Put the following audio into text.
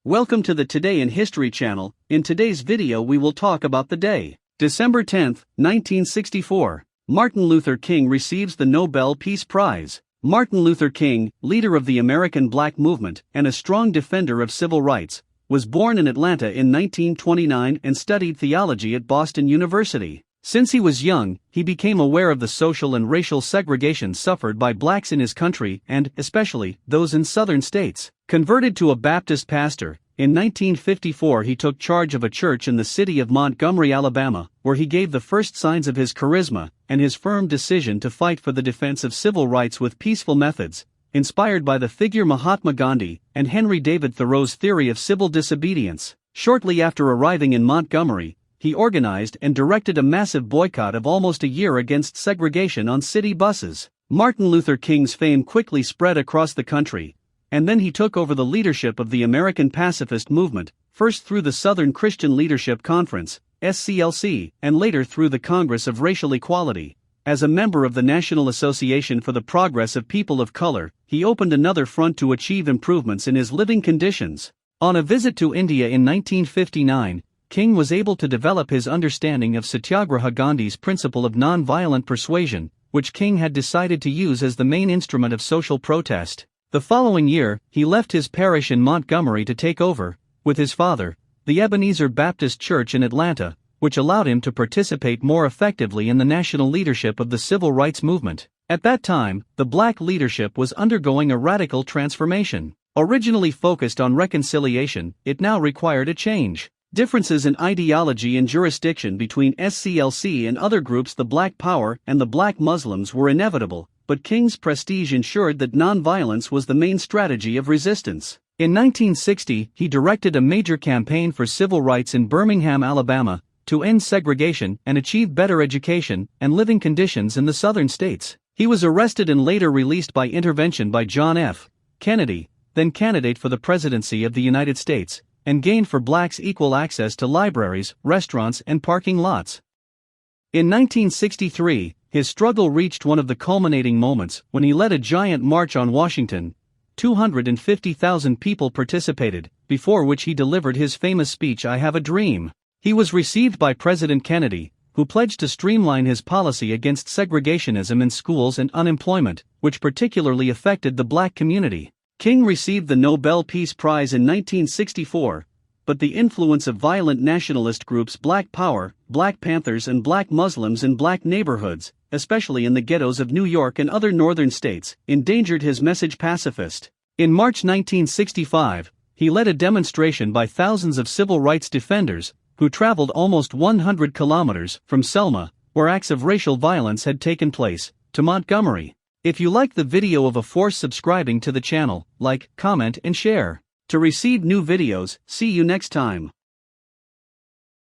Welcome to the Today in History channel. In today's video we will talk about the day, December 10, 1964. Martin Luther King receives the Nobel Peace Prize. Martin Luther King, leader of the American Black Movement and a strong defender of civil rights, was born in Atlanta in 1929 and studied theology at Boston University. Since he was young, he became aware of the social and racial segregation suffered by blacks in his country and, especially, those in southern states. Converted to a Baptist pastor, in 1954 he took charge of a church in the city of Montgomery, Alabama, where he gave the first signs of his charisma and his firm decision to fight for the defense of civil rights with peaceful methods, inspired by the figure Mahatma Gandhi and Henry David Thoreau's theory of civil disobedience. Shortly after arriving in Montgomery, he organized and directed a massive boycott of almost a year against segregation on city buses. Martin Luther King's fame quickly spread across the country, and then he took over the leadership of the American pacifist movement, first through the Southern Christian Leadership Conference, SCLC, and later through the Congress of Racial Equality. As a member of the National Association for the Progress of People of Color, he opened another front to achieve improvements in his living conditions. On a visit to India in 1959, King was able to develop his understanding of Satyagraha Gandhi's principle of non-violent persuasion, which King had decided to use as the main instrument of social protest. The following year, he left his parish in Montgomery to take over, with his father, the Ebenezer Baptist Church in Atlanta, which allowed him to participate more effectively in the national leadership of the civil rights movement. At that time, the black leadership was undergoing a radical transformation. Originally focused on reconciliation, it now required a change. Differences in ideology and jurisdiction between SCLC and other groups, the Black Power and the Black Muslims, were inevitable, but King's prestige ensured that nonviolence was the main strategy of resistance. In 1960, he directed a major campaign for civil rights in Birmingham, Alabama, to end segregation and achieve better education and living conditions in the southern states. He was arrested and later released by intervention by John F. Kennedy, then candidate for the presidency of the United States, and gained for blacks equal access to libraries, restaurants, and parking lots. In 1963, his struggle reached one of the culminating moments when he led a giant march on Washington. 250,000 people participated, before which he delivered his famous speech, "I Have a Dream." He was received by President Kennedy, who pledged to streamline his policy against segregationism in schools and unemployment, which particularly affected the black community. King received the Nobel Peace Prize in 1964, but the influence of violent nationalist groups Black Power, Black Panthers and Black Muslims in black neighborhoods, especially in the ghettos of New York and other northern states, endangered his message pacifist. In March 1965, he led a demonstration by thousands of civil rights defenders, who traveled almost 100 kilometers from Selma, where acts of racial violence had taken place, to Montgomery. If you like the video of a force subscribing to the channel, like, comment and share. To receive new videos, see you next time.